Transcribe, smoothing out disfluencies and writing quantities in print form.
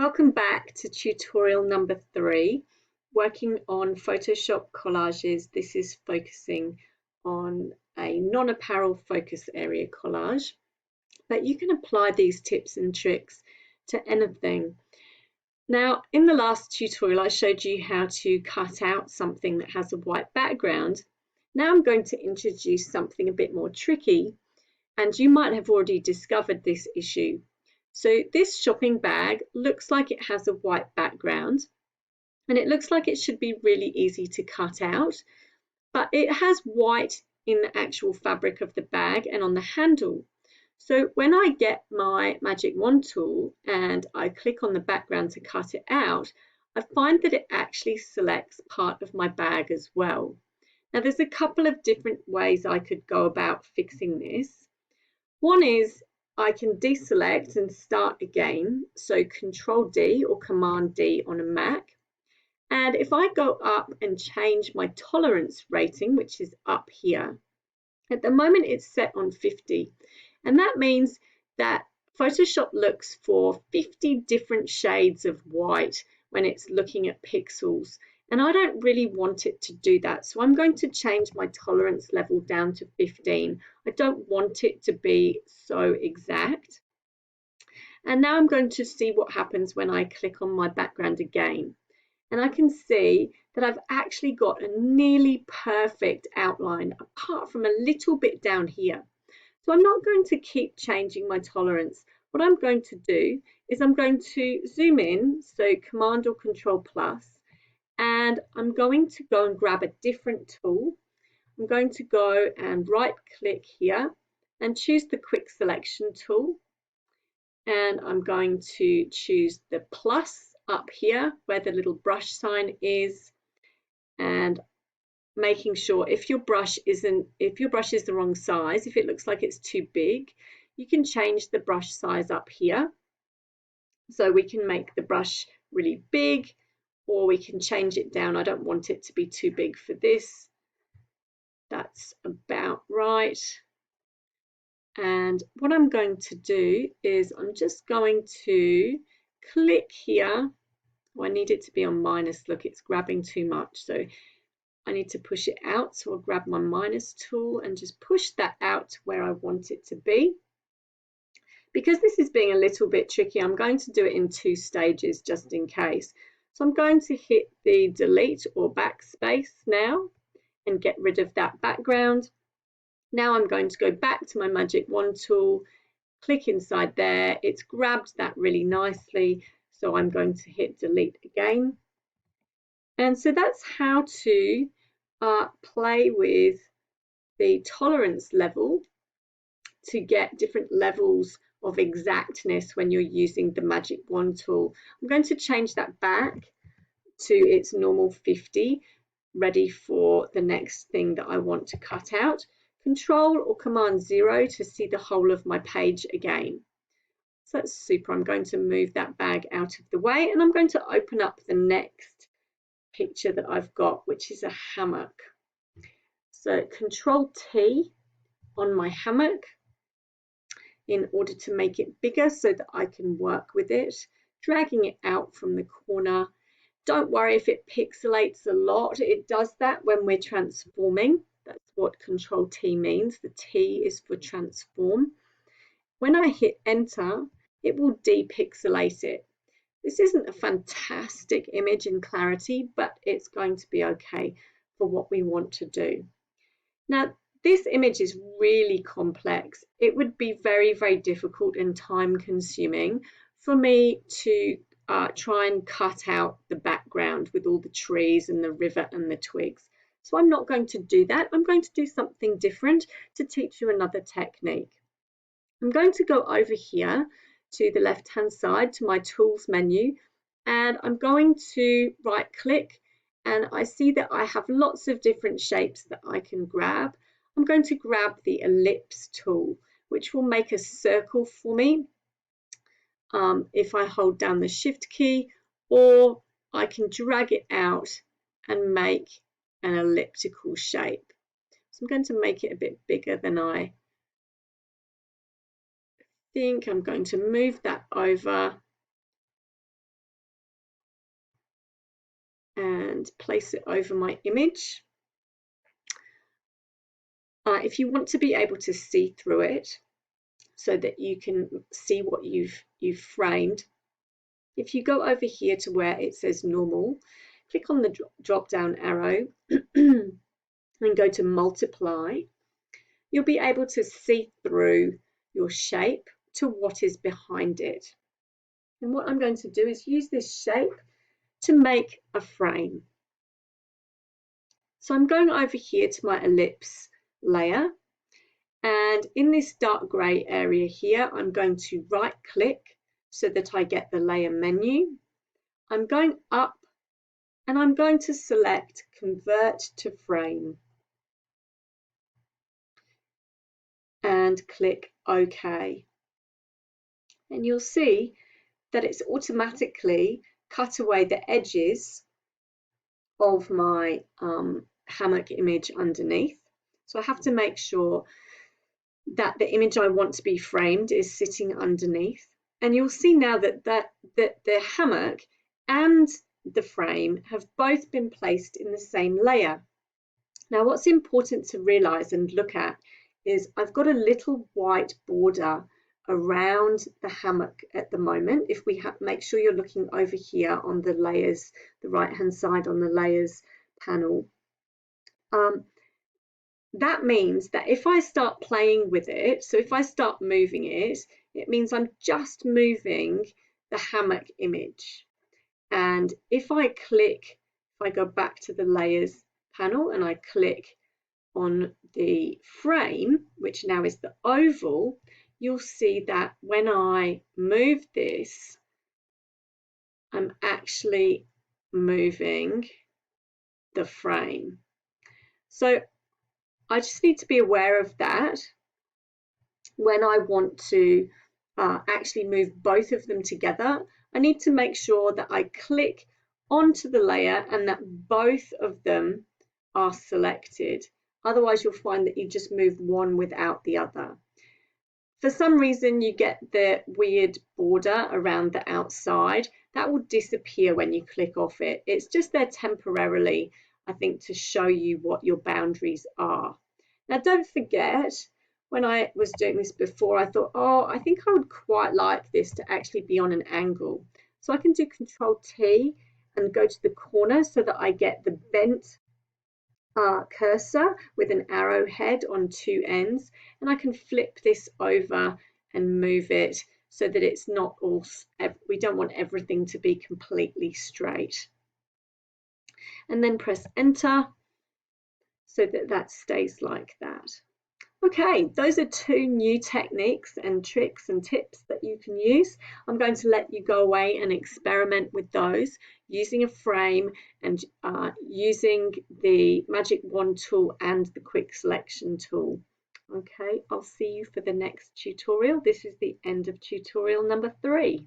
Welcome back to tutorial number 3, working on Photoshop collages. This is focusing on a non-apparel focus area collage, but you can apply these tips and tricks to anything. Now, in the last tutorial, I showed you how to cut out something that has a white background. Now I'm going to introduce something a bit more tricky, and you might have already discovered this issue. So this shopping bag looks like it has a white background, and it looks like it should be really easy to cut out, but it has white in the actual fabric of the bag and on the handle. So when I get my magic wand tool and I click on the background to cut it out, I find that it actually selects part of my bag as well. Now there's a couple of different ways I could go about fixing this. One is I can deselect and start again, so Control D or Command D on a Mac. And if I go up and change my tolerance rating, which is up here, at the moment it's set on 50. And that means that Photoshop looks for 50 different shades of white when it's looking at pixels. And I don't really want it to do that. So I'm going to change my tolerance level down to 15. I don't want it to be so exact. And now I'm going to see what happens when I click on my background again. And I can see that I've actually got a nearly perfect outline, apart from a little bit down here. So I'm not going to keep changing my tolerance. What I'm going to do is I'm going to zoom in, so Command or Control plus, and I'm going to go and grab a different tool. I'm going to go and right click here and choose the quick selection tool. And I'm going to choose the plus up here where the little brush sign is, and making sure if your brush is the wrong size, if it looks like it's too big, you can change the brush size up here. So we can make the brush really big, or we can change it down. I don't want it to be too big for this. That's about right. And what I'm going to do is I'm just going to click here. Oh, I need it to be on minus. Look, it's grabbing too much. So I need to push it out. So I'll grab my minus tool and just push that out to where I want it to be. Because this is being a little bit tricky, I'm going to do it in 2 stages just in case. So I'm going to hit the delete or backspace now and get rid of that background. Now I'm going to go back to my magic wand tool, click inside there. It's grabbed that really nicely. So I'm going to hit delete again. And so that's how to play with the tolerance level to get different levels of exactness when you're using the magic wand tool. I'm going to change that back to its normal 50, ready for the next thing that I want to cut out. Control or Command 0 to see the whole of my page again. So that's super. I'm going to move that bag out of the way, and I'm going to open up the next picture that I've got, which is a hammock. So Control T on my hammock in order to make it bigger so that I can work with it, dragging it out from the corner. Don't worry if it pixelates a lot. It does that when we're transforming. That's what Control T means. The T is for transform. When I hit enter, it will depixelate it. This isn't a fantastic image in clarity, but it's going to be okay for what we want to do. Now, this image is really complex. It would be very, very difficult and time consuming for me to try and cut out the background with all the trees and the river and the twigs. So I'm not going to do that. I'm going to do something different to teach you another technique. I'm going to go over here to the left-hand side to my tools menu, and I'm going to right click, and I see that I have lots of different shapes that I can grab. I'm going to grab the ellipse tool, which will make a circle for me if I hold down the shift key, or I can drag it out and make an elliptical shape. So I'm going to make it a bit bigger than I think. I'm going to move that over and place it over my image. If you want to be able to see through it so that you can see what you've framed, if you go over here to where it says normal, click on the drop down arrow and go to multiply, you'll be able to see through your shape to what is behind it. And what I'm going to do is use this shape to make a frame. So I'm going over here to my ellipse layer, and in this dark grey area here, I'm going to right click so that I get the layer menu. I'm going up and I'm going to select convert to frame and click OK. And you'll see that it's automatically cut away the edges of my hammock image underneath. So I have to make sure that the image I want to be framed is sitting underneath. And you'll see now that the hammock and the frame have both been placed in the same layer. Now what's important to realize and look at is I've got a little white border around the hammock at the moment. If we make sure you're looking over here on the layers, the right hand side on the layers panel, that means that if I start playing with it, so if I start moving it, it means I'm just moving the hammock image. And if I go back to the layers panel and I click on the frame, which now is the oval, you'll see that when I move this, I'm actually moving the frame. So I just need to be aware of that when I want to actually move both of them together. I need to make sure that I click onto the layer and that both of them are selected. Otherwise, you'll find that you just move one without the other. For some reason, you get the weird border around the outside. That will disappear when you click off it. It's just there temporarily, I think, to show you what your boundaries are. Now, don't forget, when I was doing this before, I thought, oh, I think I would quite like this to actually be on an angle. So I can do Control T and go to the corner so that I get the bent cursor with an arrowhead on two ends, and I can flip this over and move it so that it's not all, we don't want everything to be completely straight. And then press enter so that that stays like that. Okay, those are two new techniques and tricks and tips that you can use. I'm going to let you go away and experiment with those using a frame and using the magic wand tool and the quick selection tool. Okay, I'll see you for the next tutorial. This is the end of tutorial number 3.